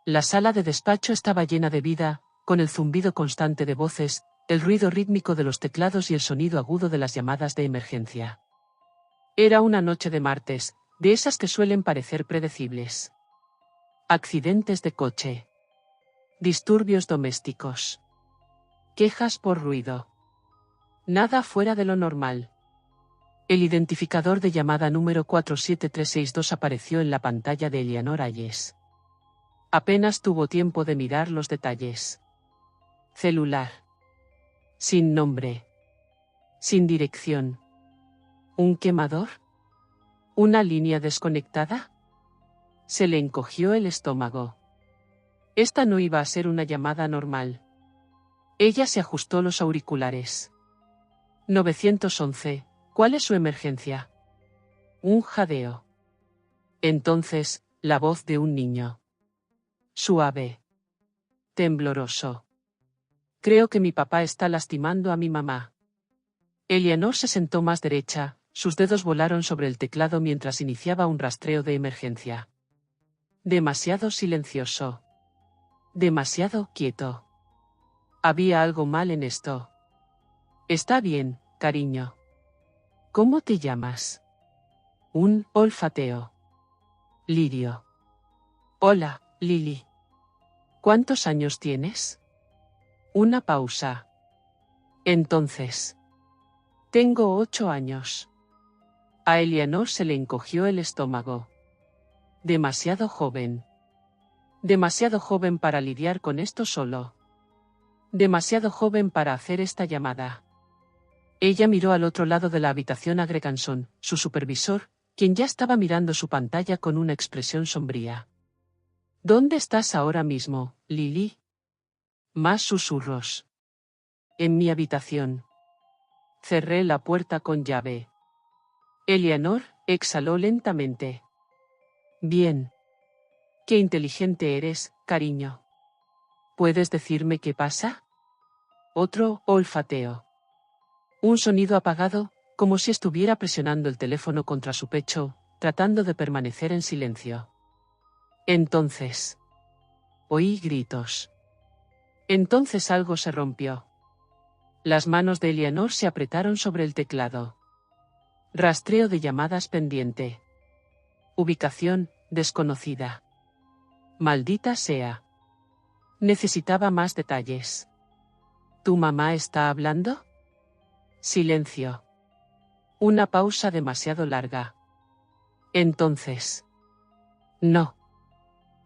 La sala de despacho estaba llena de vida, con el zumbido constante de voces, el ruido rítmico de los teclados y el sonido agudo de las llamadas de emergencia. Era una noche de martes, de esas que suelen parecer predecibles. Accidentes de coche. Disturbios domésticos. Quejas por ruido. Nada fuera de lo normal. El identificador de llamada número 47362 apareció en la pantalla de Eleanor Hayes. Apenas tuvo tiempo de mirar los detalles. Celular. Sin nombre. Sin dirección. ¿Un quemador? ¿Una línea desconectada? Se le encogió el estómago. Esta no iba a ser una llamada normal. Ella se ajustó los auriculares. 911, ¿cuál es su emergencia? Un jadeo. Entonces, la voz de un niño. Suave. Tembloroso. Creo que mi papá está lastimando a mi mamá. Eleanor se sentó más derecha, sus dedos volaron sobre el teclado mientras iniciaba un rastreo de emergencia. Demasiado silencioso. Demasiado quieto. Había algo mal en esto. Está bien, cariño. ¿Cómo te llamas? Un olfateo. Lirio. Hola, Lily. ¿Cuántos años tienes? Una pausa. Entonces. Tengo 8 años. A Eleanor se le encogió el estómago. Demasiado joven. Demasiado joven para lidiar con esto solo. Demasiado joven para hacer esta llamada. Ella miró al otro lado de la habitación a Greg Anson, su supervisor, quien ya estaba mirando su pantalla con una expresión sombría. ¿Dónde estás ahora mismo, Lily? Más susurros. En mi habitación. Cerré la puerta con llave. Eleanor exhaló lentamente. Bien. Qué inteligente eres, cariño. ¿Puedes decirme qué pasa? Otro olfateo. Un sonido apagado, como si estuviera presionando el teléfono contra su pecho, tratando de permanecer en silencio. Entonces. Oí gritos. Entonces algo se rompió. Las manos de Eleanor se apretaron sobre el teclado. Rastreo de llamadas pendiente. Ubicación, desconocida. Maldita sea. Necesitaba más detalles. ¿Tu mamá está hablando? Silencio. Una pausa demasiado larga. Entonces. No.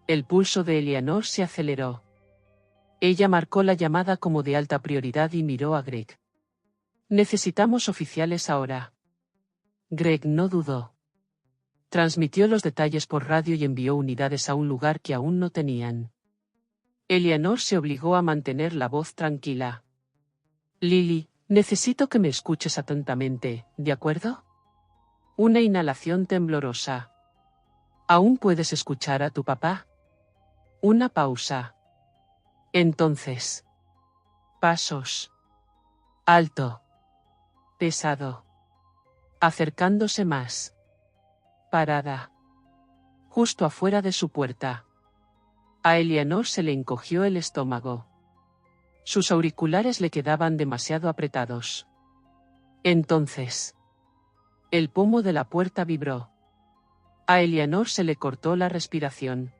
El pulso de Eleanor se aceleró. Ella marcó la llamada como de alta prioridad y miró a Greg. Necesitamos oficiales ahora. Greg no dudó. Transmitió los detalles por radio y envió unidades a un lugar que aún no tenían. Eleanor se obligó a mantener la voz tranquila. Lily, necesito que me escuches atentamente, ¿de acuerdo? Una inhalación temblorosa. ¿Aún puedes escuchar a tu papá? Una pausa. Entonces. Pasos. Alto. Pesado. Acercándose más. Parada. Justo afuera de su puerta. A Eleanor se le encogió el estómago. Sus auriculares le quedaban demasiado apretados. Entonces. El pomo de la puerta vibró. A Eleanor se le cortó la respiración.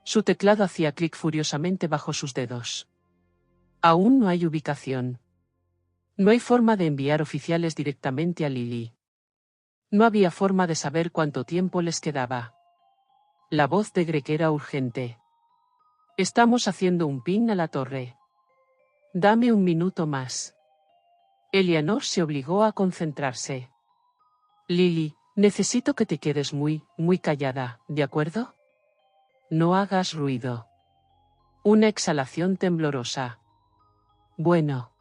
Su teclado hacía clic furiosamente bajo sus dedos. Aún no hay ubicación. No hay forma de enviar oficiales directamente a Lily. No había forma de saber cuánto tiempo les quedaba. La voz de Greg era urgente. Estamos haciendo un ping a la torre. Dame un minuto más. Eleanor se obligó a concentrarse. Lily, necesito que te quedes muy callada, ¿de acuerdo? No hagas ruido. Una exhalación temblorosa. Bueno.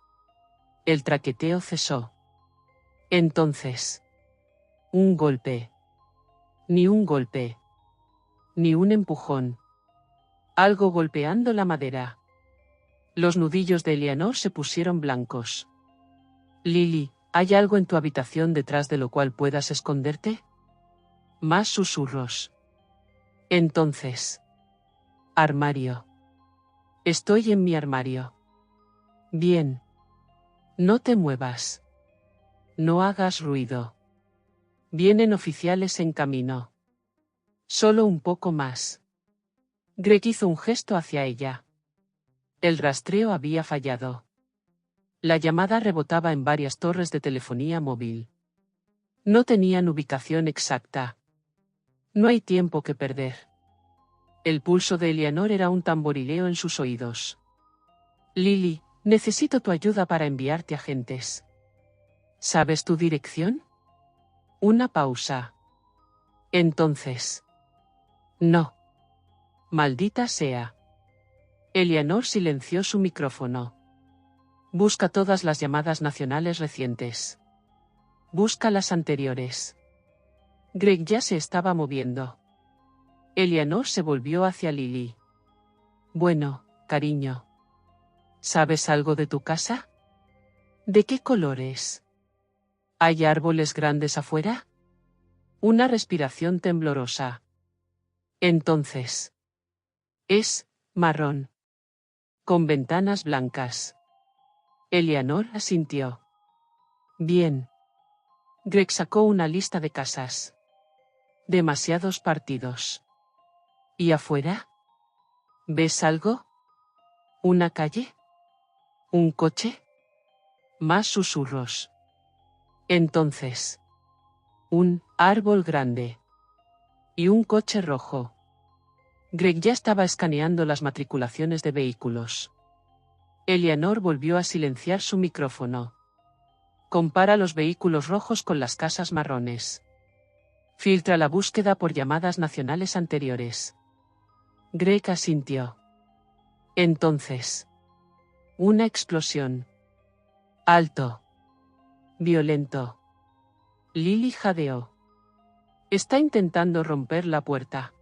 El traqueteo cesó. Entonces. Un golpe. Ni un golpe. Ni un empujón. Algo golpeando la madera. Los nudillos de Eleanor se pusieron blancos. Lily, ¿hay algo en tu habitación detrás de lo cual puedas esconderte? Más susurros. Entonces. Armario. Estoy en mi armario. Bien. No te muevas. No hagas ruido. Vienen oficiales en camino. Solo un poco más. Greg hizo un gesto hacia ella. El rastreo había fallado. La llamada rebotaba en varias torres de telefonía móvil. No tenían ubicación exacta. No hay tiempo que perder. El pulso de Eleanor era un tamborileo en sus oídos. Lily, necesito tu ayuda para enviarte agentes. ¿Sabes tu dirección? Una pausa. Entonces. No. Maldita sea. Eleanor silenció su micrófono. Busca todas las llamadas nacionales recientes. Busca las anteriores. Greg ya se estaba moviendo. Eleanor se volvió hacia Lily. Bueno, cariño. ¿Sabes algo de tu casa? ¿De qué color es? ¿Hay árboles grandes afuera? Una respiración temblorosa. Entonces. Es marrón. Con ventanas blancas. Eleanor asintió. Bien. Greg sacó una lista de casas. Demasiados partidos. ¿Y afuera? ¿Ves algo? ¿Una calle? ¿Un coche? Más susurros. Entonces. Un árbol grande. Y un coche rojo. Greg ya estaba escaneando las matriculaciones de vehículos. Eleanor volvió a silenciar su micrófono. Compara los vehículos rojos con las casas marrones. Filtra la búsqueda por llamadas nacionales anteriores. Greg asintió. Entonces. Una explosión. Alto. Violento. Lily jadeó. Está intentando romper la puerta.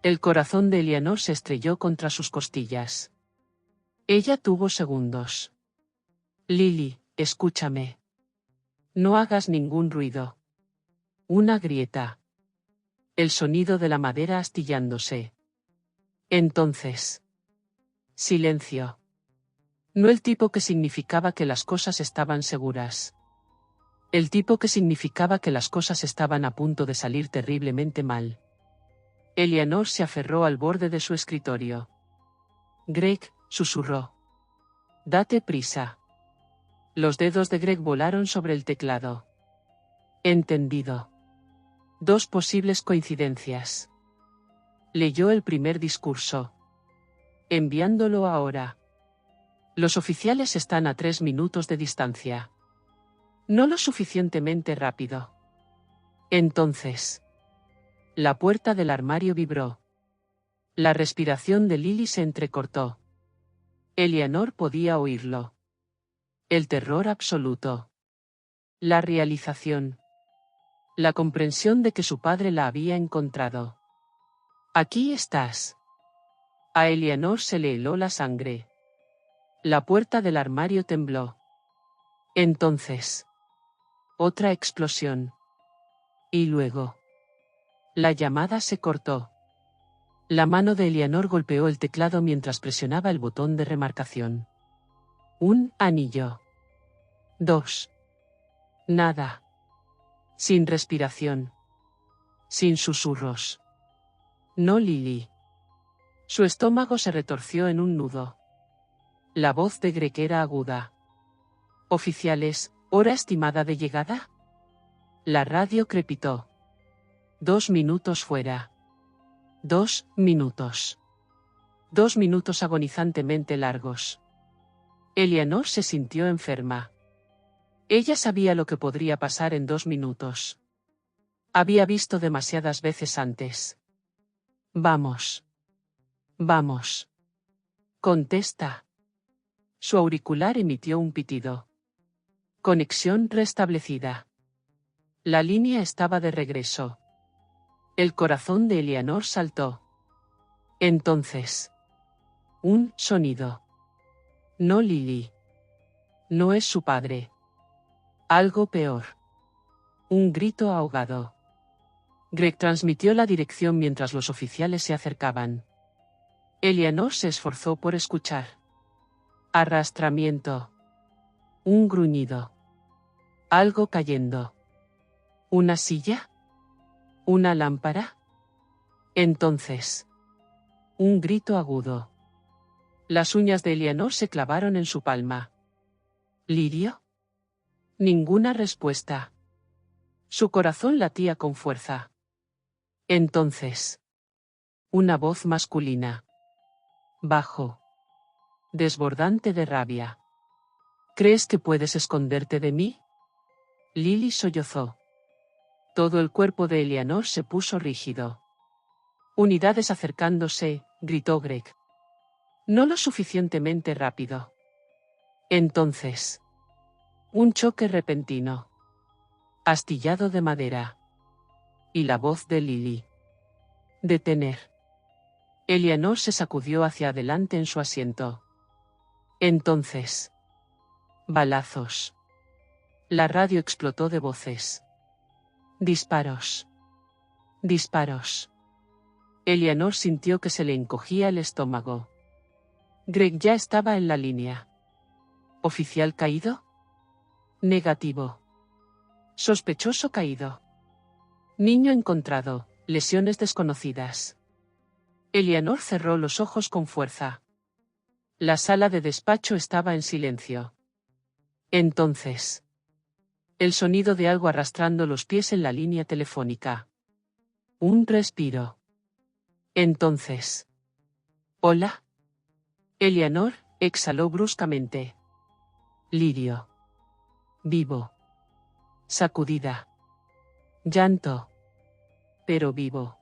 El corazón de Eleanor se estrelló contra sus costillas. Ella tuvo segundos. Lily, escúchame. No hagas ningún ruido. Una grieta. El sonido de la madera astillándose. Entonces. Silencio. No el tipo que significaba que las cosas estaban seguras. El tipo que significaba que las cosas estaban a punto de salir terriblemente mal. Eleanor se aferró al borde de su escritorio. Greg, susurró. Date prisa. Los dedos de Greg volaron sobre el teclado. Entendido. Dos posibles coincidencias. Leyó el primer discurso. Enviándolo ahora. Los oficiales están a 3 minutos de distancia. No lo suficientemente rápido. Entonces. La puerta del armario vibró. La respiración de Lily se entrecortó. Eleanor podía oírlo. El terror absoluto. La realización. La comprensión de que su padre la había encontrado. Aquí estás. A Eleanor se le heló la sangre. La puerta del armario tembló. Entonces. Otra explosión. Y luego. La llamada se cortó. La mano de Eleanor golpeó el teclado mientras presionaba el botón de remarcación. Un anillo. 2. Nada. Sin respiración. Sin susurros. No Lily. Su estómago se retorció en un nudo. La voz de Greg era aguda. Oficiales, ¿hora estimada de llegada? La radio crepitó. 2 minutos fuera. 2 minutos. 2 minutos agonizantemente largos. Eleanor se sintió enferma. Ella sabía lo que podría pasar en 2 minutos. Había visto demasiadas veces antes. Vamos. Vamos. Contesta. Su auricular emitió un pitido. Conexión restablecida. La línea estaba de regreso. El corazón de Eleanor saltó. Entonces. Un sonido. No Lily. No es su padre. Algo peor. Un grito ahogado. Greg transmitió la dirección mientras los oficiales se acercaban. Eleanor se esforzó por escuchar. Arrastramiento. Un gruñido. Algo cayendo. ¿Una silla? ¿Una lámpara? Entonces. Un grito agudo. Las uñas de Eleanor se clavaron en su palma. ¿Lirio? Ninguna respuesta. Su corazón latía con fuerza. Entonces. Una voz masculina. Bajo. Desbordante de rabia. ¿Crees que puedes esconderte de mí? Lily sollozó. Todo el cuerpo de Eleanor se puso rígido. Unidades acercándose, gritó Greg. No lo suficientemente rápido. Entonces. Un choque repentino. Astillado de madera. Y la voz de Lily. Detener. Eleanor se sacudió hacia adelante en su asiento. Entonces. Balazos. La radio explotó de voces. Disparos. Disparos. Eleanor sintió que se le encogía el estómago. Greg ya estaba en la línea. ¿Oficial caído? Negativo. Sospechoso caído. Niño encontrado, lesiones desconocidas. Eleanor cerró los ojos con fuerza. La sala de despacho estaba en silencio. Entonces. El sonido de algo arrastrando los pies en la línea telefónica. Un respiro. Entonces. ¿Hola? Eleanor exhaló bruscamente. Lirio. Vivo. Sacudida. Llanto. Pero vivo.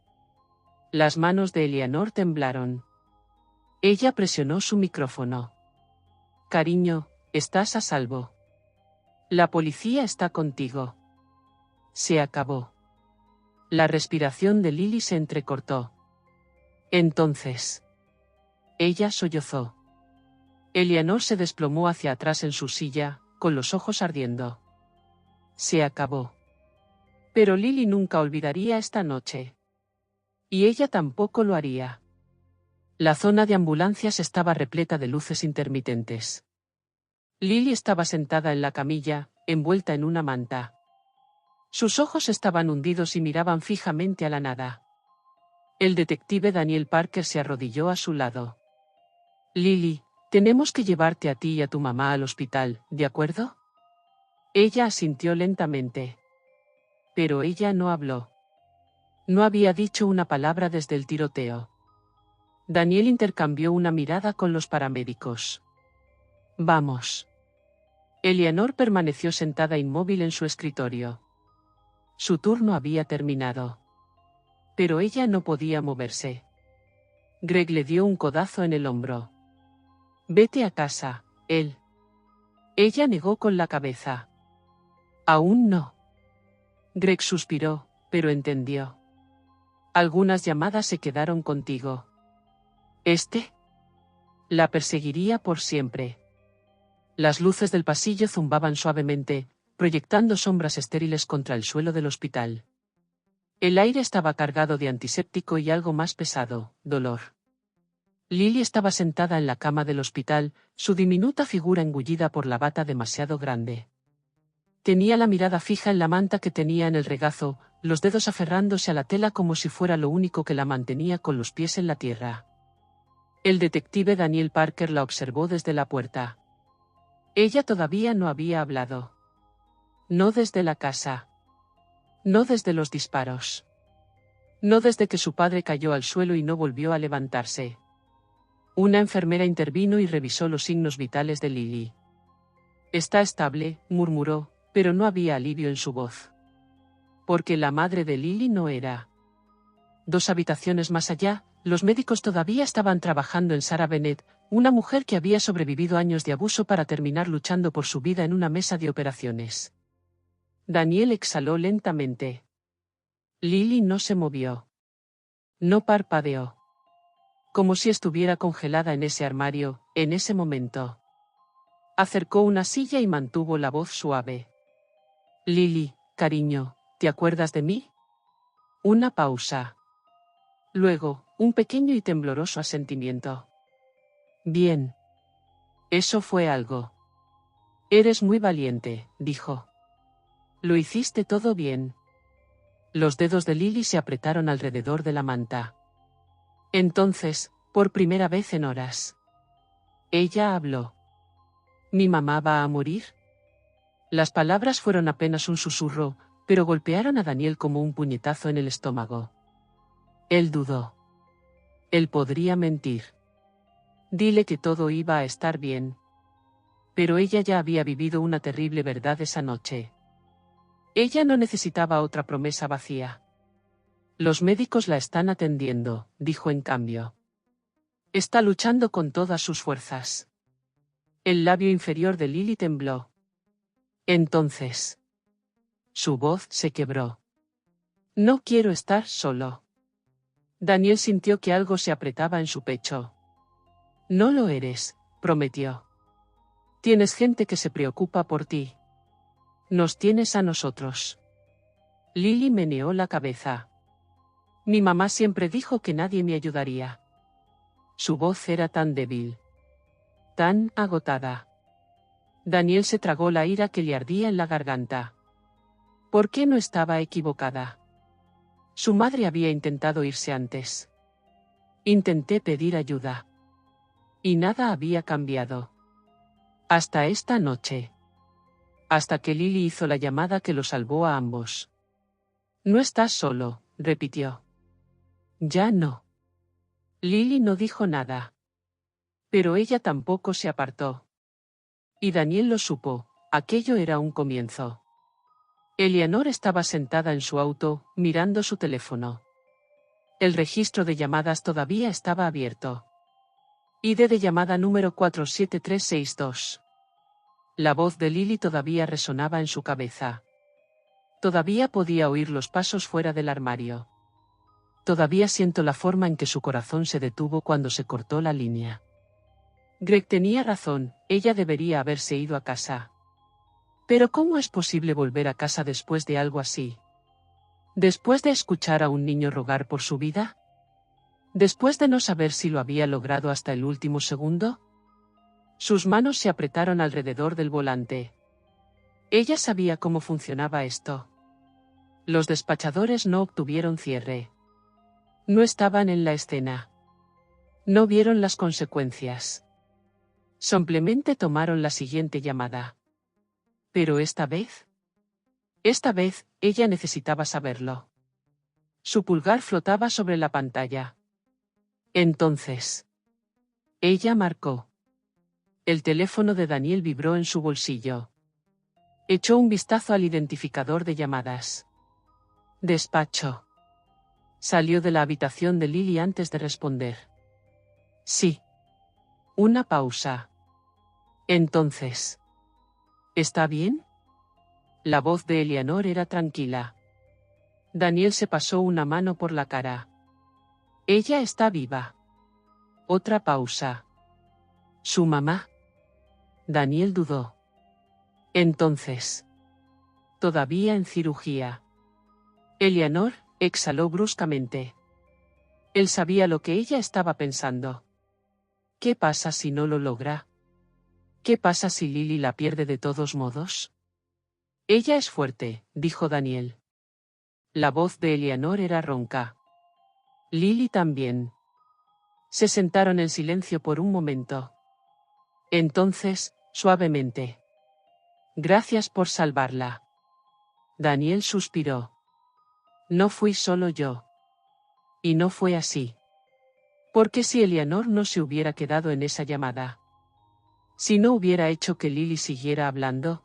Las manos de Eleanor temblaron. Ella presionó su micrófono. Cariño, estás a salvo. La policía está contigo. Se acabó. La respiración de Lily se entrecortó. Entonces. Ella sollozó. Eleanor se desplomó hacia atrás en su silla, con los ojos ardiendo. Se acabó. Pero Lily nunca olvidaría esta noche. Y ella tampoco lo haría. La zona de ambulancias estaba repleta de luces intermitentes. Lily estaba sentada en la camilla, envuelta en una manta. Sus ojos estaban hundidos y miraban fijamente a la nada. El detective Daniel Parker se arrodilló a su lado. Lily, tenemos que llevarte a ti y a tu mamá al hospital, ¿de acuerdo? Ella asintió lentamente. Pero ella no habló. No había dicho una palabra desde el tiroteo. Daniel intercambió una mirada con los paramédicos. Vamos. Eleanor permaneció sentada inmóvil en su escritorio. Su turno había terminado. Pero ella no podía moverse. Greg le dio un codazo en el hombro. Vete a casa, él. Ella negó con la cabeza. Aún no. Greg suspiró, pero entendió. Algunas llamadas se quedaron contigo. La perseguiría por siempre. Las luces del pasillo zumbaban suavemente, proyectando sombras estériles contra el suelo del hospital. El aire estaba cargado de antiséptico y algo más pesado, dolor. Lily estaba sentada en la cama del hospital, su diminuta figura engullida por la bata demasiado grande. Tenía la mirada fija en la manta que tenía en el regazo, los dedos aferrándose a la tela como si fuera lo único que la mantenía con los pies en la tierra. El detective Daniel Parker la observó desde la puerta. Ella todavía no había hablado. No desde la casa. No desde los disparos. No desde que su padre cayó al suelo y no volvió a levantarse. Una enfermera intervino y revisó los signos vitales de Lily. Está estable, murmuró, pero no había alivio en su voz. Porque la madre de Lily no era. 2 habitaciones más allá, los médicos todavía estaban trabajando en Sarah Bennett, una mujer que había sobrevivido años de abuso para terminar luchando por su vida en una mesa de operaciones. Daniel exhaló lentamente. Lily no se movió. No parpadeó. Como si estuviera congelada en ese armario, en ese momento. Acercó una silla y mantuvo la voz suave. Lily, cariño, ¿te acuerdas de mí? Una pausa. Luego, un pequeño y tembloroso asentimiento. Bien. Eso fue algo. Eres muy valiente, dijo. Lo hiciste todo bien. Los dedos de Lily se apretaron alrededor de la manta. Entonces, por primera vez en horas, ella habló. ¿Mi mamá va a morir? Las palabras fueron apenas un susurro, pero golpearon a Daniel como un puñetazo en el estómago. Él dudó. Él podría mentir. Dile que todo iba a estar bien. Pero ella ya había vivido una terrible verdad esa noche. Ella no necesitaba otra promesa vacía. Los médicos la están atendiendo, dijo en cambio. Está luchando con todas sus fuerzas. El labio inferior de Lily tembló. Entonces, su voz se quebró. No quiero estar solo. Daniel sintió que algo se apretaba en su pecho. No lo eres, prometió. Tienes gente que se preocupa por ti. Nos tienes a nosotros. Lily meneó la cabeza. Mi mamá siempre dijo que nadie me ayudaría. Su voz era tan débil. Tan agotada. Daniel se tragó la ira que le ardía en la garganta. ¿Por qué no estaba equivocada? Su madre había intentado irse antes. Intenté pedir ayuda. Y nada había cambiado. Hasta esta noche. Hasta que Lily hizo la llamada que lo salvó a ambos. No estás solo, repitió. Ya no. Lily no dijo nada. Pero ella tampoco se apartó. Y Daniel lo supo, aquello era un comienzo. Eleanor estaba sentada en su auto, mirando su teléfono. El registro de llamadas todavía estaba abierto. ID de llamada número 47362. La voz de Lily todavía resonaba en su cabeza. Todavía podía oír los pasos fuera del armario. Todavía siento la forma en que su corazón se detuvo cuando se cortó la línea. Greg tenía razón, ella debería haberse ido a casa. Pero ¿cómo es posible volver a casa después de algo así? ¿Después de escuchar a un niño rogar por su vida? ¿Después de no saber si lo había logrado hasta el último segundo? Sus manos se apretaron alrededor del volante. Ella sabía cómo funcionaba esto. Los despachadores no obtuvieron cierre. No estaban en la escena. No vieron las consecuencias. Simplemente tomaron la siguiente llamada. Pero esta vez, ella necesitaba saberlo. Su pulgar flotaba sobre la pantalla. Entonces, ella marcó. El teléfono de Daniel vibró en su bolsillo. Echó un vistazo al identificador de llamadas. Despacho. Salió de la habitación de Lily antes de responder. Sí. Una pausa. Entonces. ¿Está bien? La voz de Eleanor era tranquila. Daniel se pasó una mano por la cara. Ella está viva. Otra pausa. ¿Su mamá? Daniel dudó. Entonces. Todavía en cirugía. Eleanor exhaló bruscamente. Él sabía lo que ella estaba pensando. ¿Qué pasa si no lo logra? ¿Qué pasa si Lily la pierde de todos modos? Ella es fuerte, dijo Daniel. La voz de Eleanor era ronca. Lily también. Se sentaron en silencio por un momento. Entonces, suavemente. Gracias por salvarla. Daniel suspiró. No fui solo yo. Y no fue así. Porque si Eleanor no se hubiera quedado en esa llamada. Si no hubiera hecho que Lily siguiera hablando.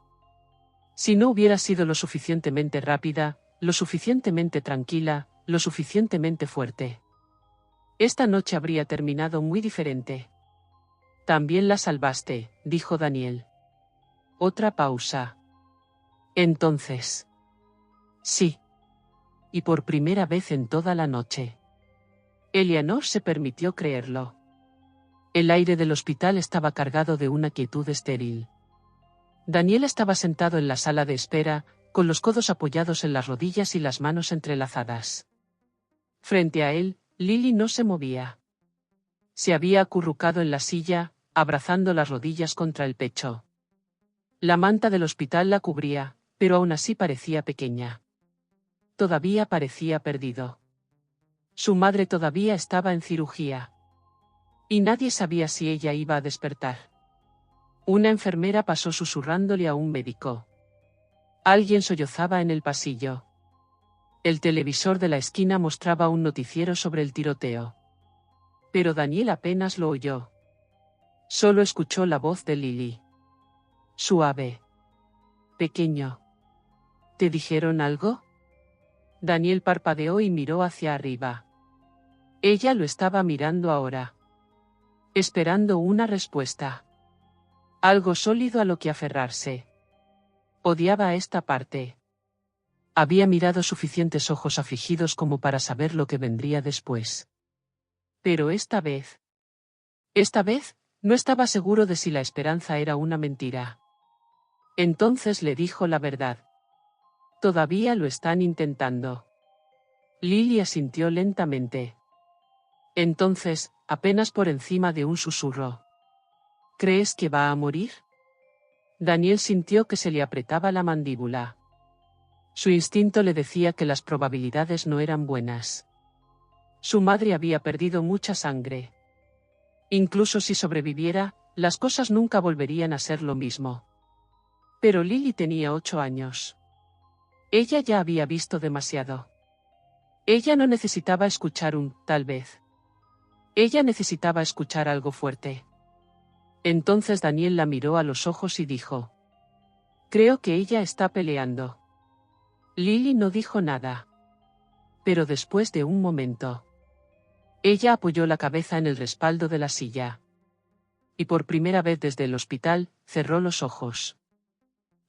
Si no hubiera sido lo suficientemente rápida, lo suficientemente tranquila, lo suficientemente fuerte. Esta noche habría terminado muy diferente. También la salvaste, dijo Daniel. Otra pausa. Entonces. Sí. Y por primera vez en toda la noche. Eleanor se permitió creerlo. El aire del hospital estaba cargado de una quietud estéril. Daniel estaba sentado en la sala de espera, con los codos apoyados en las rodillas y las manos entrelazadas. Frente a él, Lily no se movía. Se había acurrucado en la silla, abrazando las rodillas contra el pecho. La manta del hospital la cubría, pero aún así parecía pequeña. Todavía parecía perdido. Su madre todavía estaba en cirugía. Y nadie sabía si ella iba a despertar. Una enfermera pasó susurrándole a un médico. Alguien sollozaba en el pasillo. El televisor de la esquina mostraba un noticiero sobre el tiroteo. Pero Daniel apenas lo oyó. Solo escuchó la voz de Lily. Suave. Pequeño. ¿Te dijeron algo? Daniel parpadeó y miró hacia arriba. Ella lo estaba mirando ahora. Esperando una respuesta. Algo sólido a lo que aferrarse. Odiaba esta parte. Había mirado suficientes ojos afligidos como para saber lo que vendría después. Pero esta vez, no estaba seguro de si la esperanza era una mentira. Entonces le dijo la verdad. Todavía lo están intentando. Lily asintió lentamente. Entonces, apenas por encima de un susurro. ¿Crees que va a morir? Daniel sintió que se le apretaba la mandíbula. Su instinto le decía que las probabilidades no eran buenas. Su madre había perdido mucha sangre. Incluso si sobreviviera, las cosas nunca volverían a ser lo mismo. Pero Lily tenía 8 años. Ella ya había visto demasiado. Ella no necesitaba escuchar tal vez. Ella necesitaba escuchar algo fuerte. Entonces Daniel la miró a los ojos y dijo: Creo que ella está peleando. Lily no dijo nada. Pero después de un momento, ella apoyó la cabeza en el respaldo de la silla. Y por primera vez desde el hospital, cerró los ojos.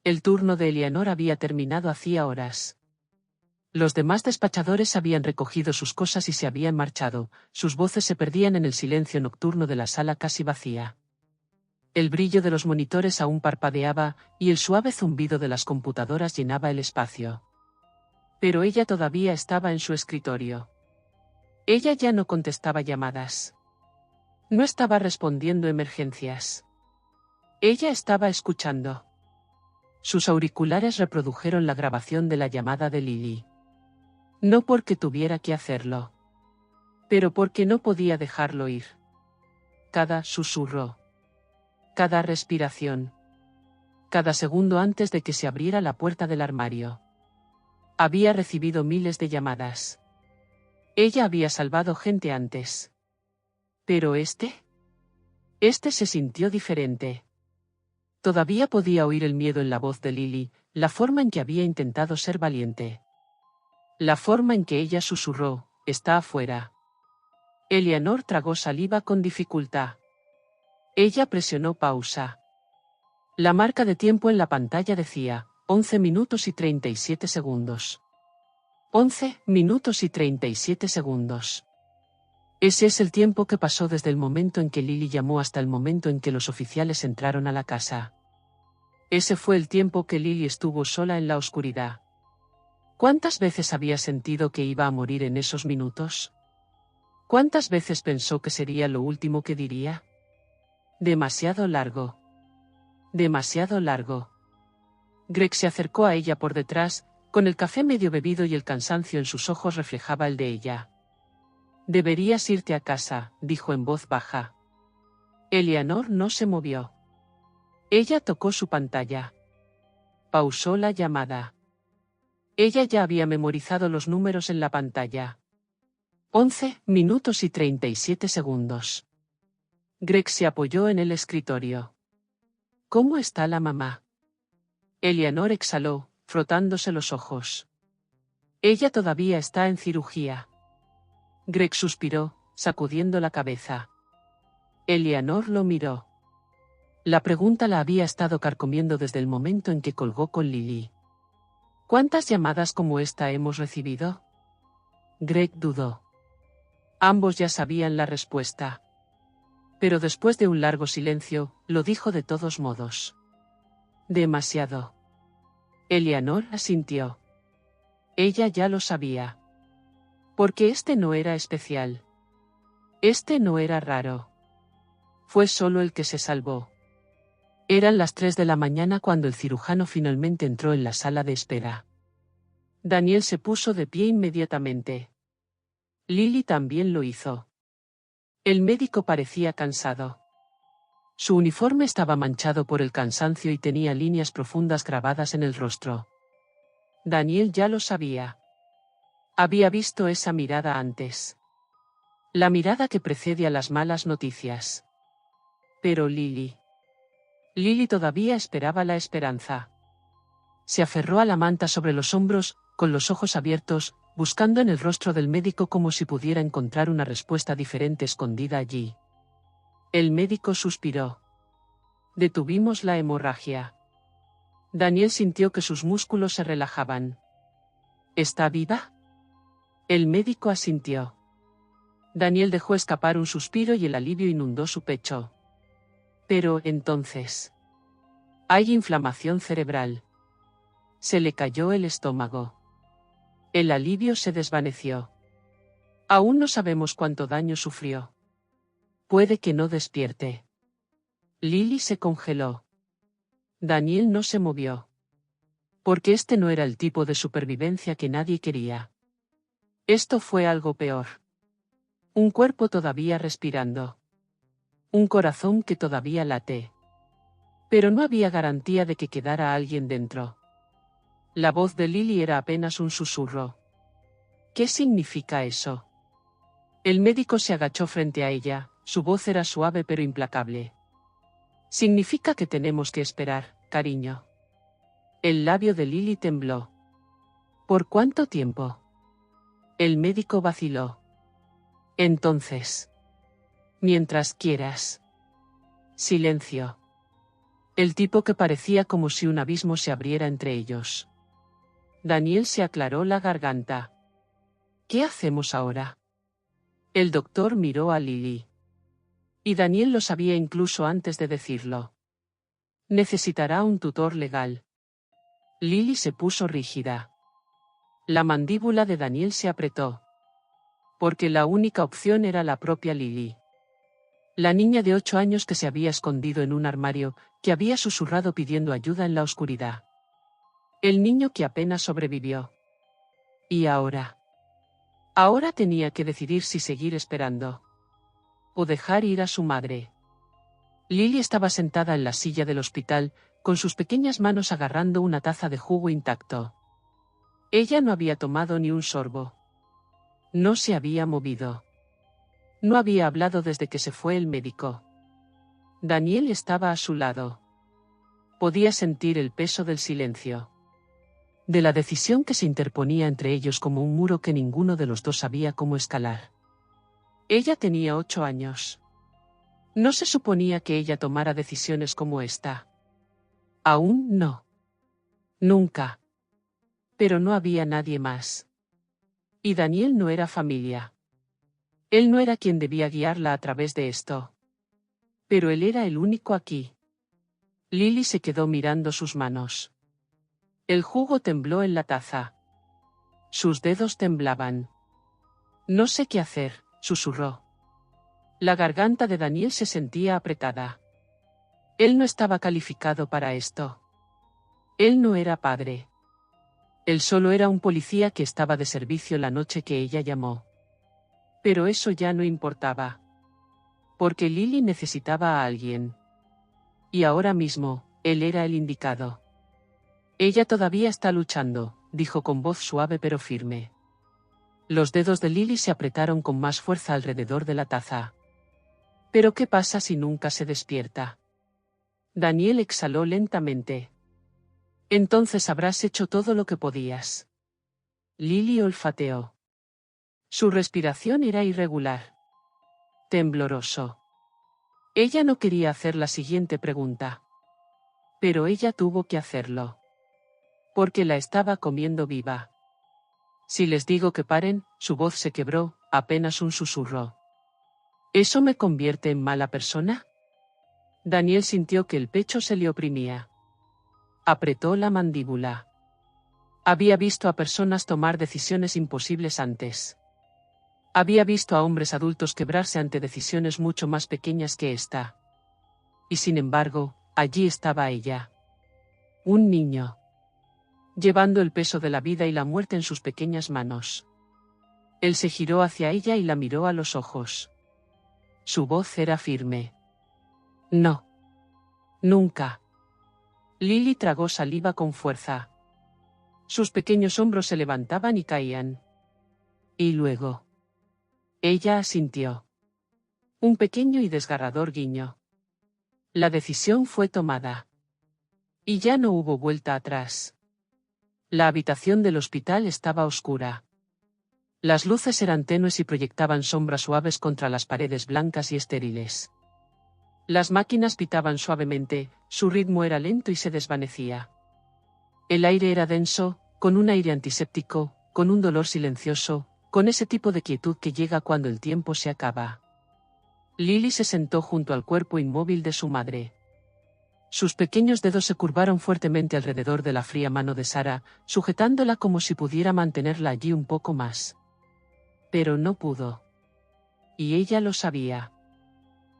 El turno de Eleanor había terminado hacía horas. Los demás despachadores habían recogido sus cosas y se habían marchado, sus voces se perdían en el silencio nocturno de la sala casi vacía. El brillo de los monitores aún parpadeaba, y el suave zumbido de las computadoras llenaba el espacio. Pero ella todavía estaba en su escritorio. Ella ya no contestaba llamadas. No estaba respondiendo emergencias. Ella estaba escuchando. Sus auriculares reprodujeron la grabación de la llamada de Lily. No porque tuviera que hacerlo, pero porque no podía dejarlo ir. Cada susurro. Cada respiración. Cada segundo antes de que se abriera la puerta del armario. Había recibido miles de llamadas. Ella había salvado gente antes. Pero este se sintió diferente. Todavía podía oír el miedo en la voz de Lily, la forma en que había intentado ser valiente. La forma en que ella susurró: está afuera. Eleanor tragó saliva con dificultad. Ella presionó pausa. La marca de tiempo en la pantalla decía: 11 minutos y 37 segundos. 11 minutos y 37 segundos. Ese es el tiempo que pasó desde el momento en que Lily llamó hasta el momento en que los oficiales entraron a la casa. Ese fue el tiempo que Lily estuvo sola en la oscuridad. ¿Cuántas veces había sentido que iba a morir en esos minutos? ¿Cuántas veces pensó que sería lo último que diría? Demasiado largo. Demasiado largo. Greg se acercó a ella por detrás, con el café medio bebido y el cansancio en sus ojos reflejaba el de ella. Deberías irte a casa, dijo en voz baja. Eleanor no se movió. Ella tocó su pantalla. Pausó la llamada. Ella ya había memorizado los números en la pantalla. 11 minutos y 37 segundos. Greg se apoyó en el escritorio. ¿Cómo está la mamá? Eleanor exhaló, frotándose los ojos. Ella todavía está en cirugía. Greg suspiró, sacudiendo la cabeza. Eleanor lo miró. La pregunta la había estado carcomiendo desde el momento en que colgó con Lily. ¿Cuántas llamadas como esta hemos recibido? Greg dudó. Ambos ya sabían la respuesta. Pero después de un largo silencio, lo dijo de todos modos. Demasiado. Eleanor asintió. Ella ya lo sabía. Porque este no era especial. Este no era raro. Fue solo el que se salvó. Eran las 3 de la mañana cuando el cirujano finalmente entró en la sala de espera. Daniel se puso de pie inmediatamente. Lily también lo hizo. El médico parecía cansado. Su uniforme estaba manchado por el cansancio y tenía líneas profundas grabadas en el rostro. Daniel ya lo sabía. Había visto esa mirada antes. La mirada que precede a las malas noticias. Pero Lily todavía esperaba la esperanza. Se aferró a la manta sobre los hombros, con los ojos abiertos, buscando en el rostro del médico como si pudiera encontrar una respuesta diferente escondida allí. El médico suspiró. Detuvimos la hemorragia. Daniel sintió que sus músculos se relajaban. ¿Está viva? El médico asintió. Daniel dejó escapar un suspiro y el alivio inundó su pecho. Pero entonces... hay inflamación cerebral. Se le cayó el estómago. El alivio se desvaneció. Aún no sabemos cuánto daño sufrió. Puede que no despierte. Lily se congeló. Daniel no se movió. Porque este no era el tipo de supervivencia que nadie quería. Esto fue algo peor. Un cuerpo todavía respirando. Un corazón que todavía late. Pero no había garantía de que quedara alguien dentro. La voz de Lily era apenas un susurro. ¿Qué significa eso? El médico se agachó frente a ella, su voz era suave pero implacable. Significa que tenemos que esperar, cariño. El labio de Lily tembló. ¿Por cuánto tiempo? El médico vaciló. Entonces. Mientras quieras. Silencio. El tipo que parecía como si un abismo se abriera entre ellos. Daniel se aclaró la garganta. ¿Qué hacemos ahora? El doctor miró a Lily. Y Daniel lo sabía incluso antes de decirlo. Necesitará un tutor legal. Lily se puso rígida. La mandíbula de Daniel se apretó. Porque la única opción era la propia Lily. La niña de 8 años que se había escondido en un armario, que había susurrado pidiendo ayuda en la oscuridad. El niño que apenas sobrevivió. ¿Y ahora? Ahora tenía que decidir si seguir esperando. O dejar ir a su madre. Lily estaba sentada en la silla del hospital, con sus pequeñas manos agarrando una taza de jugo intacto. Ella no había tomado ni un sorbo. No se había movido. No había hablado desde que se fue el médico. Daniel estaba a su lado. Podía sentir el peso del silencio. De la decisión que se interponía entre ellos como un muro que ninguno de los dos sabía cómo escalar. Ella tenía 8 años. No se suponía que ella tomara decisiones como esta. Aún no. Nunca. Pero no había nadie más. Y Daniel no era familia. Él no era quien debía guiarla a través de esto. Pero él era el único aquí. Lily se quedó mirando sus manos. El jugo tembló en la taza. Sus dedos temblaban. No sé qué hacer, susurró. La garganta de Daniel se sentía apretada. Él no estaba calificado para esto. Él no era padre. Él solo era un policía que estaba de servicio la noche que ella llamó. Pero eso ya no importaba. Porque Lily necesitaba a alguien. Y ahora mismo, él era el indicado. Ella todavía está luchando, dijo con voz suave pero firme. Los dedos de Lily se apretaron con más fuerza alrededor de la taza. ¿Pero qué pasa si nunca se despierta? Daniel exhaló lentamente. Entonces habrás hecho todo lo que podías. Lily olfateó. Su respiración era irregular. Tembloroso. Ella no quería hacer la siguiente pregunta. Pero ella tuvo que hacerlo. Porque la estaba comiendo viva. Si les digo que paren, su voz se quebró, apenas un susurro. ¿Eso me convierte en mala persona? Daniel sintió que el pecho se le oprimía. Apretó la mandíbula. Había visto a personas tomar decisiones imposibles antes. Había visto a hombres adultos quebrarse ante decisiones mucho más pequeñas que esta. Y sin embargo, allí estaba ella. Un niño. Llevando el peso de la vida y la muerte en sus pequeñas manos. Él se giró hacia ella y la miró a los ojos. Su voz era firme. No. Nunca. Lily tragó saliva con fuerza. Sus pequeños hombros se levantaban y caían. Y luego. Ella asintió. Un pequeño y desgarrador guiño. La decisión fue tomada. Y ya no hubo vuelta atrás. La habitación del hospital estaba oscura. Las luces eran tenues y proyectaban sombras suaves contra las paredes blancas y estériles. Las máquinas pitaban suavemente, su ritmo era lento y se desvanecía. El aire era denso, con un aire antiséptico, con un dolor silencioso, con ese tipo de quietud que llega cuando el tiempo se acaba. Lily se sentó junto al cuerpo inmóvil de su madre. Sus pequeños dedos se curvaron fuertemente alrededor de la fría mano de Sarah, sujetándola como si pudiera mantenerla allí un poco más. Pero no pudo. Y ella lo sabía.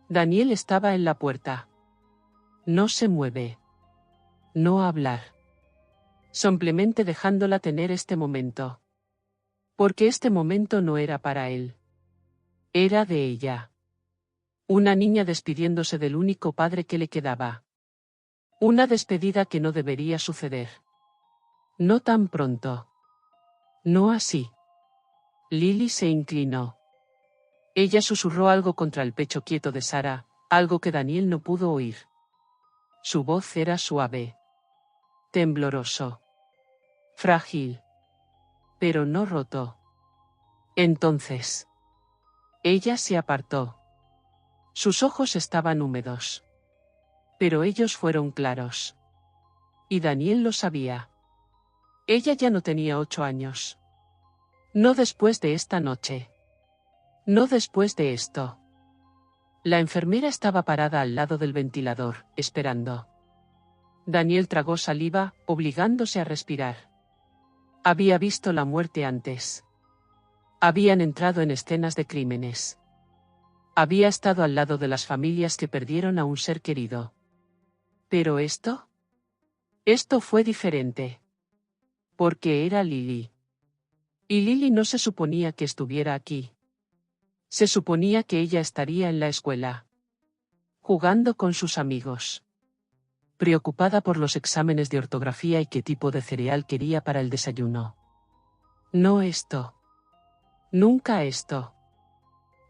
Daniel estaba en la puerta. No se mueve. No hablar. Simplemente dejándola tener este momento. Porque este momento no era para él. Era de ella. Una niña despidiéndose del único padre que le quedaba. Una despedida que no debería suceder. No tan pronto. No así. Lily se inclinó. Ella susurró algo contra el pecho quieto de Sarah, algo que Daniel no pudo oír. Su voz era suave. Tembloroso. Frágil. Pero no roto. Entonces. Ella se apartó. Sus ojos estaban húmedos. Pero ellos fueron claros. Y Daniel lo sabía. Ella ya no tenía 8 años. No después de esta noche. No después de esto. La enfermera estaba parada al lado del ventilador, esperando. Daniel tragó saliva, obligándose a respirar. Había visto la muerte antes. Habían entrado en escenas de crímenes. Había estado al lado de las familias que perdieron a un ser querido. ¿Pero esto? Esto fue diferente. Porque era Lily. Y Lily no se suponía que estuviera aquí. Se suponía que ella estaría en la escuela. Jugando con sus amigos. Preocupada por los exámenes de ortografía y qué tipo de cereal quería para el desayuno. No esto. Nunca esto.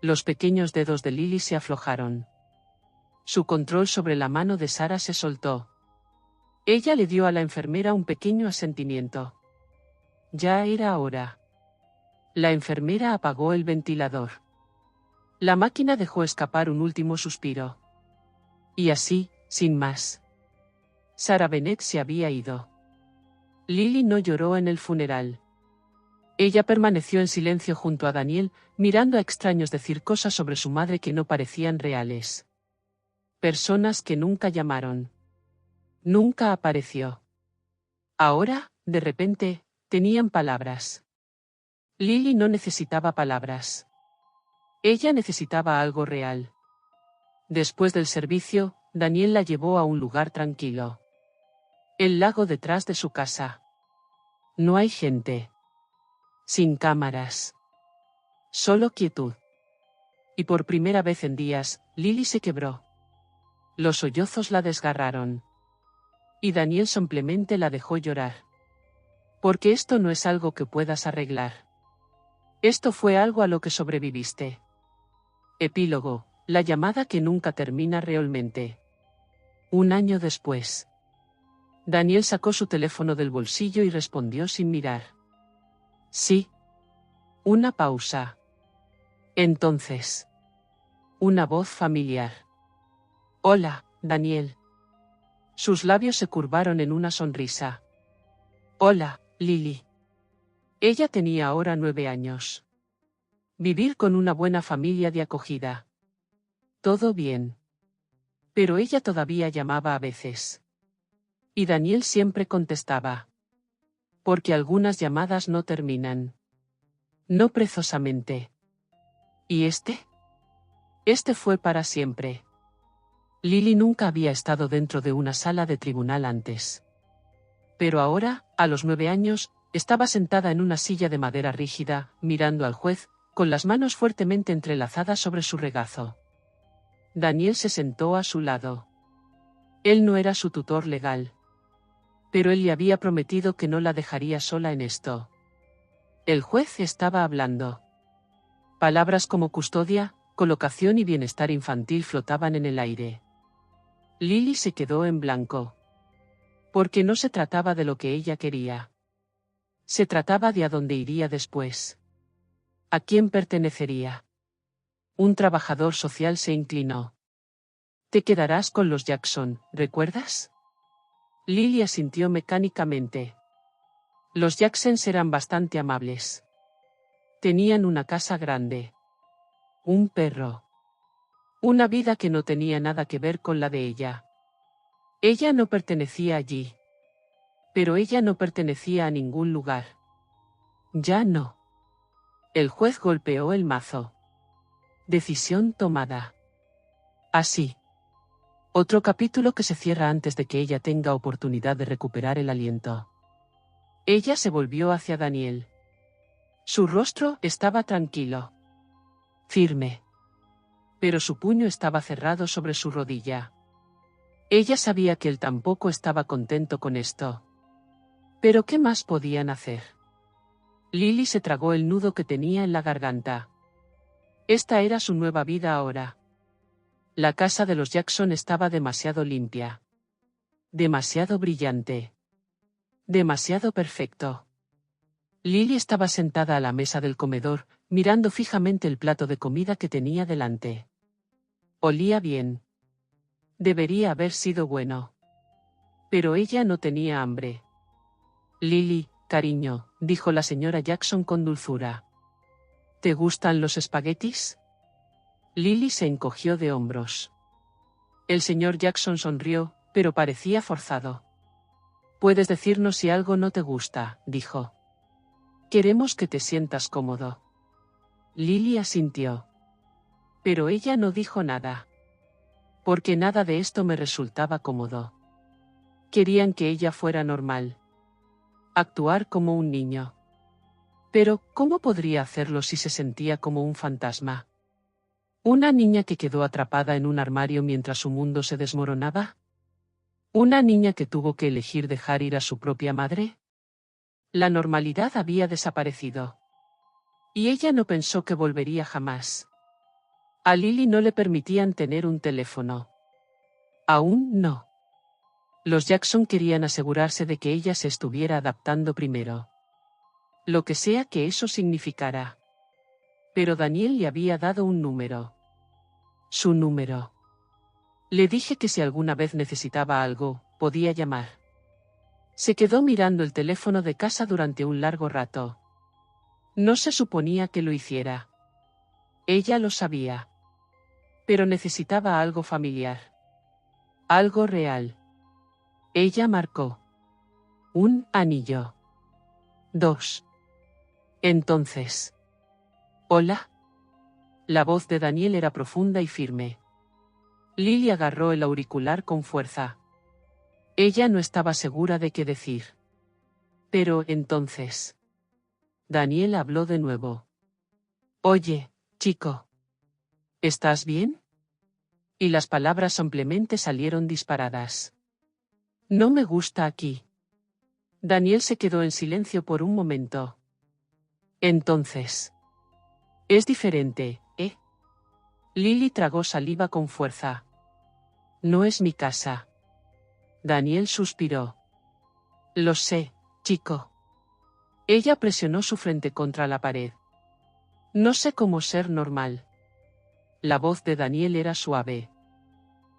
Los pequeños dedos de Lily se aflojaron. Su control sobre la mano de Sarah se soltó. Ella le dio a la enfermera un pequeño asentimiento. Ya era hora. La enfermera apagó el ventilador. La máquina dejó escapar un último suspiro. Y así, sin más. Sarah Bennett se había ido. Lily no lloró en el funeral. Ella permaneció en silencio junto a Daniel, mirando a extraños decir cosas sobre su madre que no parecían reales. Personas que nunca llamaron. Nunca apareció. Ahora, de repente, tenían palabras. Lily no necesitaba palabras. Ella necesitaba algo real. Después del servicio, Daniel la llevó a un lugar tranquilo. El lago detrás de su casa. No hay gente. Sin cámaras. Solo quietud. Y por primera vez en días, Lily se quebró. Los sollozos la desgarraron. Y Daniel simplemente la dejó llorar. Porque esto no es algo que puedas arreglar. Esto fue algo a lo que sobreviviste. Epílogo, la llamada que nunca termina realmente. 1 año después. Daniel sacó su teléfono del bolsillo y respondió sin mirar. Sí. Una pausa. Entonces. Una voz familiar. Hola, Daniel. Sus labios se curvaron en una sonrisa. Hola, Lily. Ella tenía ahora 9 años. Vivir con una buena familia de acogida. Todo bien. Pero ella todavía llamaba a veces. Y Daniel siempre contestaba. Porque algunas llamadas no terminan. No precisamente. ¿Y este? Este fue para siempre. Lily nunca había estado dentro de una sala de tribunal antes. Pero ahora, a los 9 años, estaba sentada en una silla de madera rígida, mirando al juez, con las manos fuertemente entrelazadas sobre su regazo. Daniel se sentó a su lado. Él no era su tutor legal. Pero él le había prometido que no la dejaría sola en esto. El juez estaba hablando. Palabras como custodia, colocación y bienestar infantil flotaban en el aire. Lily se quedó en blanco. Porque no se trataba de lo que ella quería. Se trataba de a dónde iría después. ¿A quién pertenecería? Un trabajador social se inclinó. Te quedarás con los Jackson, ¿recuerdas? Lily asintió mecánicamente. Los Jackson eran bastante amables. Tenían una casa grande. Un perro. Una vida que no tenía nada que ver con la de ella. Ella no pertenecía allí. Pero ella no pertenecía a ningún lugar. Ya no. El juez golpeó el mazo. Decisión tomada. Así. Otro capítulo que se cierra antes de que ella tenga oportunidad de recuperar el aliento. Ella se volvió hacia Daniel. Su rostro estaba tranquilo. Firme. Pero su puño estaba cerrado sobre su rodilla. Ella sabía que él tampoco estaba contento con esto. ¿Pero qué más podían hacer? Lily se tragó el nudo que tenía en la garganta. Esta era su nueva vida ahora. La casa de los Jackson estaba demasiado limpia. Demasiado brillante. Demasiado perfecto. Lily estaba sentada a la mesa del comedor, mirando fijamente el plato de comida que tenía delante. Olía bien. Debería haber sido bueno. Pero ella no tenía hambre. Lily, cariño, dijo la señora Jackson con dulzura. ¿Te gustan los espaguetis? Lily se encogió de hombros. El señor Jackson sonrió, pero parecía forzado. Puedes decirnos si algo no te gusta, dijo. Queremos que te sientas cómodo. Lily asintió. Pero ella no dijo nada. Porque nada de esto me resultaba cómodo. Querían que ella fuera normal. Actuar como un niño. Pero, ¿cómo podría hacerlo si se sentía como un fantasma? ¿Una niña que quedó atrapada en un armario mientras su mundo se desmoronaba? ¿Una niña que tuvo que elegir dejar ir a su propia madre? La normalidad había desaparecido. Y ella no pensó que volvería jamás. A Lily no le permitían tener un teléfono. Aún no. Los Jackson querían asegurarse de que ella se estuviera adaptando primero. Lo que sea que eso significara. Pero Daniel le había dado un número. Su número. Le dije que si alguna vez necesitaba algo, podía llamar. Se quedó mirando el teléfono de casa durante un largo rato. No se suponía que lo hiciera. Ella lo sabía. Pero necesitaba algo familiar. Algo real. Ella marcó. Un anillo. 2. Entonces. ¿Hola? La voz de Daniel era profunda y firme. Lily agarró el auricular con fuerza. Ella no estaba segura de qué decir. Pero entonces. Daniel habló de nuevo. Oye, chico. ¿Estás bien? Y las palabras simplemente salieron disparadas. No me gusta aquí. Daniel se quedó en silencio por un momento. Entonces. Es diferente, ¿eh? Lily tragó saliva con fuerza. No es mi casa. Daniel suspiró. Lo sé, chico. Ella presionó su frente contra la pared. No sé cómo ser normal. La voz de Daniel era suave.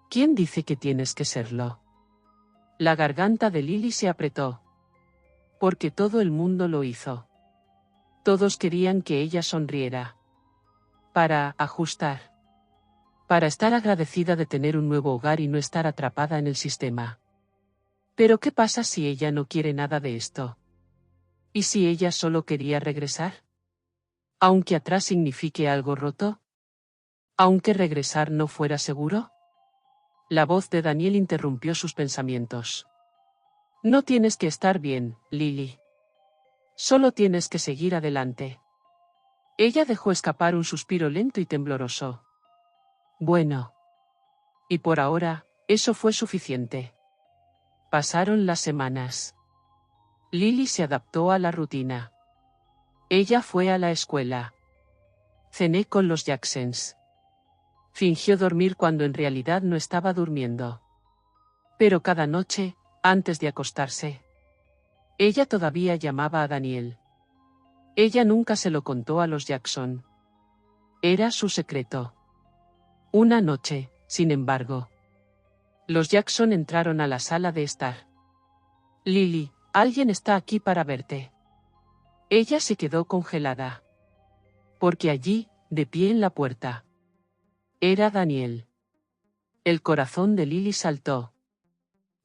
¿Quién dice que tienes que serlo? La garganta de Lily se apretó. Porque todo el mundo lo hizo. Todos querían que ella sonriera. Para ajustar. Para estar agradecida de tener un nuevo hogar y no estar atrapada en el sistema. Pero ¿qué pasa si ella no quiere nada de esto? ¿Y si ella solo quería regresar? Aunque atrás signifique algo roto. Aunque regresar no fuera seguro. La voz de Daniel interrumpió sus pensamientos. No tienes que estar bien, Lily. Solo tienes que seguir adelante. Ella dejó escapar un suspiro lento y tembloroso. Bueno. Y por ahora, eso fue suficiente. Pasaron las semanas. Lily se adaptó a la rutina. Ella fue a la escuela. Cené con los Jacksons. Fingió dormir cuando en realidad no estaba durmiendo. Pero cada noche, antes de acostarse, ella todavía llamaba a Daniel. Ella nunca se lo contó a los Jackson. Era su secreto. Una noche, sin embargo, los Jackson entraron a la sala de estar. Lily, alguien está aquí para verte. Ella se quedó congelada. Porque allí, de pie en la puerta, era Daniel. El corazón de Lily saltó.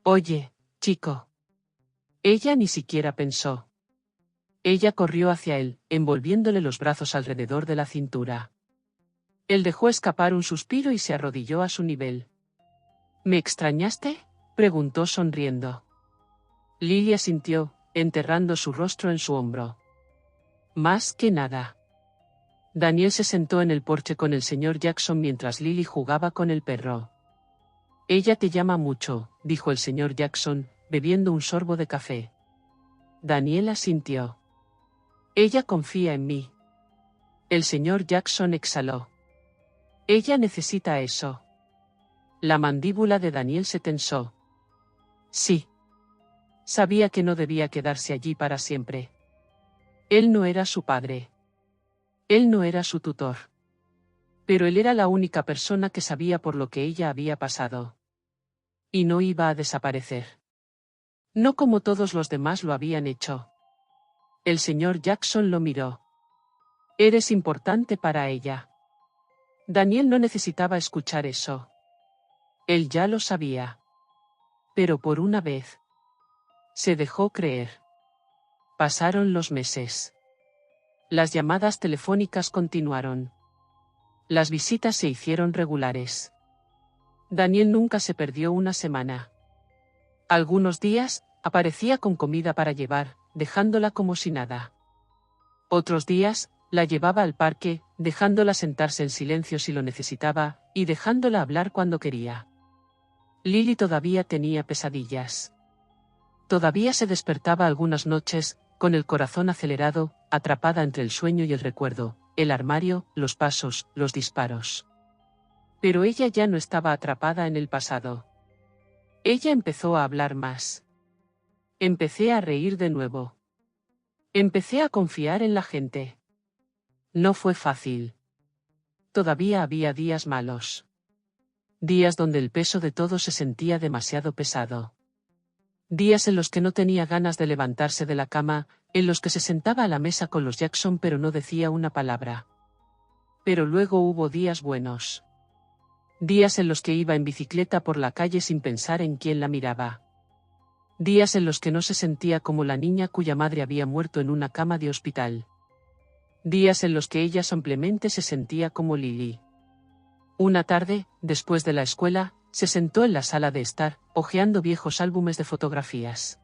Oye, chico. Ella ni siquiera pensó. Ella corrió hacia él, envolviéndole los brazos alrededor de la cintura. Él dejó escapar un suspiro y se arrodilló a su nivel. ¿Me extrañaste?, preguntó sonriendo. Lily asintió, enterrando su rostro en su hombro. Más que nada. Daniel se sentó en el porche con el señor Jackson mientras Lily jugaba con el perro. Ella te llama mucho, dijo el señor Jackson, bebiendo un sorbo de café. Daniel asintió. Ella confía en mí. El señor Jackson exhaló. Ella necesita eso. La mandíbula de Daniel se tensó. Sí. Sabía que no debía quedarse allí para siempre. Él no era su padre. Él no era su tutor. Pero él era la única persona que sabía por lo que ella había pasado. Y no iba a desaparecer. No como todos los demás lo habían hecho. El señor Jackson lo miró. Eres importante para ella. Daniel no necesitaba escuchar eso. Él ya lo sabía. Pero por una vez, se dejó creer. Pasaron los meses. Las llamadas telefónicas continuaron. Las visitas se hicieron regulares. Daniel nunca se perdió una semana. Algunos días, aparecía con comida para llevar, dejándola como si nada. Otros días, la llevaba al parque, dejándola sentarse en silencio si lo necesitaba, y dejándola hablar cuando quería. Lily todavía tenía pesadillas. Todavía se despertaba algunas noches, con el corazón acelerado, atrapada entre el sueño y el recuerdo, el armario, los pasos, los disparos. Pero ella ya no estaba atrapada en el pasado. Ella empezó a hablar más. Empecé a reír de nuevo. Empecé a confiar en la gente. No fue fácil. Todavía había días malos. Días donde el peso de todo se sentía demasiado pesado. Días en los que no tenía ganas de levantarse de la cama, en los que se sentaba a la mesa con los Jackson pero no decía una palabra. Pero luego hubo días buenos. Días en los que iba en bicicleta por la calle sin pensar en quién la miraba. Días en los que no se sentía como la niña cuya madre había muerto en una cama de hospital. Días en los que ella simplemente se sentía como Lily. Una tarde, después de la escuela, se sentó en la sala de estar, hojeando viejos álbumes de fotografías.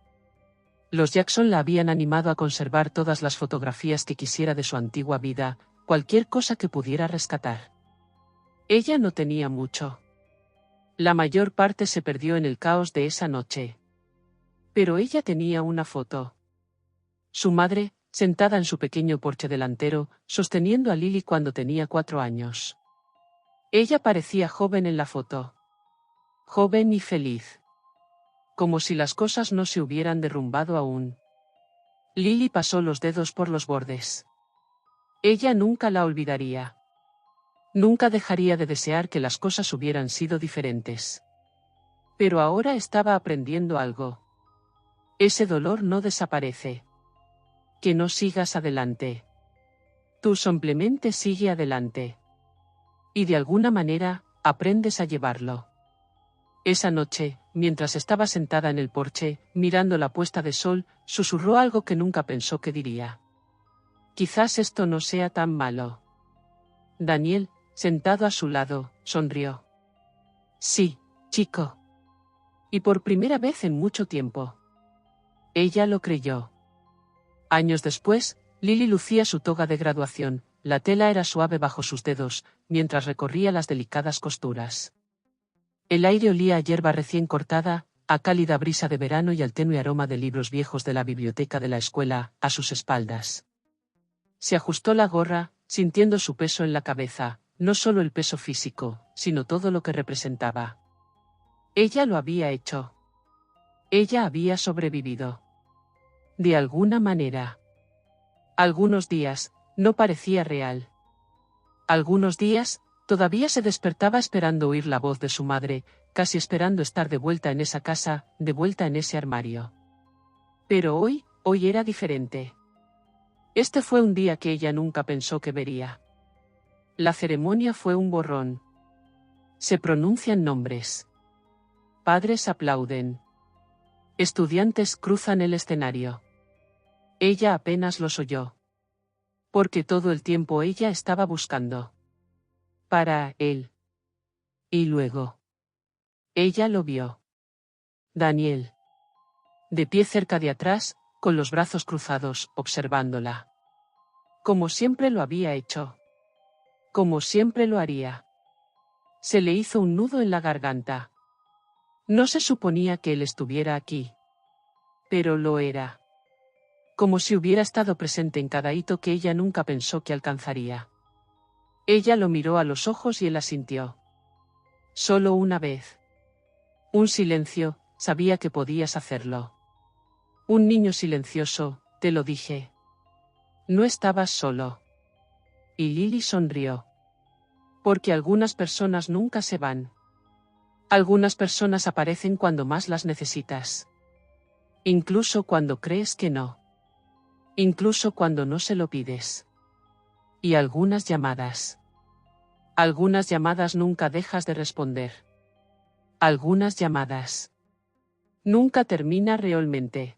Los Jackson la habían animado a conservar todas las fotografías que quisiera de su antigua vida, cualquier cosa que pudiera rescatar. Ella no tenía mucho. La mayor parte se perdió en el caos de esa noche. Pero ella tenía una foto. Su madre, sentada en su pequeño porche delantero, sosteniendo a Lily cuando tenía 4 años. Ella parecía joven en la foto. Joven y feliz. Como si las cosas no se hubieran derrumbado aún. Lily pasó los dedos por los bordes. Ella nunca la olvidaría. Nunca dejaría de desear que las cosas hubieran sido diferentes. Pero ahora estaba aprendiendo algo. Ese dolor no desaparece. Que no sigas adelante. Tú simplemente sigue adelante. Y de alguna manera, aprendes a llevarlo. Esa noche, mientras estaba sentada en el porche, mirando la puesta de sol, susurró algo que nunca pensó que diría. Quizás esto no sea tan malo. Daniel, sentado a su lado, sonrió. Sí, chico. Y por primera vez en mucho tiempo. Ella lo creyó. Años después, Lily lucía su toga de graduación, la tela era suave bajo sus dedos, mientras recorría las delicadas costuras. El aire olía a hierba recién cortada, a cálida brisa de verano y al tenue aroma de libros viejos de la biblioteca de la escuela, a sus espaldas. Se ajustó la gorra, sintiendo su peso en la cabeza, no solo el peso físico, sino todo lo que representaba. Ella lo había hecho. Ella había sobrevivido. De alguna manera. Algunos días, no parecía real. Algunos días, todavía se despertaba esperando oír la voz de su madre, casi esperando estar de vuelta en esa casa, de vuelta en ese armario. Pero hoy era diferente. Este fue un día que ella nunca pensó que vería. La ceremonia fue un borrón. Se pronuncian nombres. Padres aplauden. Estudiantes cruzan el escenario. Ella apenas los oyó. Porque todo el tiempo ella estaba buscando. Para él. Y luego. Ella lo vio. Daniel. De pie cerca de atrás, con los brazos cruzados, observándola. Como siempre lo había hecho. Como siempre lo haría. Se le hizo un nudo en la garganta. No se suponía que él estuviera aquí. Pero lo era. Como si hubiera estado presente en cada hito que ella nunca pensó que alcanzaría. Ella lo miró a los ojos y él asintió. Solo una vez. Un silencio, sabía que podías hacerlo. Un niño silencioso, te lo dije. No estabas solo. Y Lily sonrió. Porque algunas personas nunca se van. Algunas personas aparecen cuando más las necesitas. Incluso cuando crees que no. Incluso cuando no se lo pides. Y algunas llamadas. Algunas llamadas nunca dejas de responder. Algunas llamadas. Nunca termina realmente.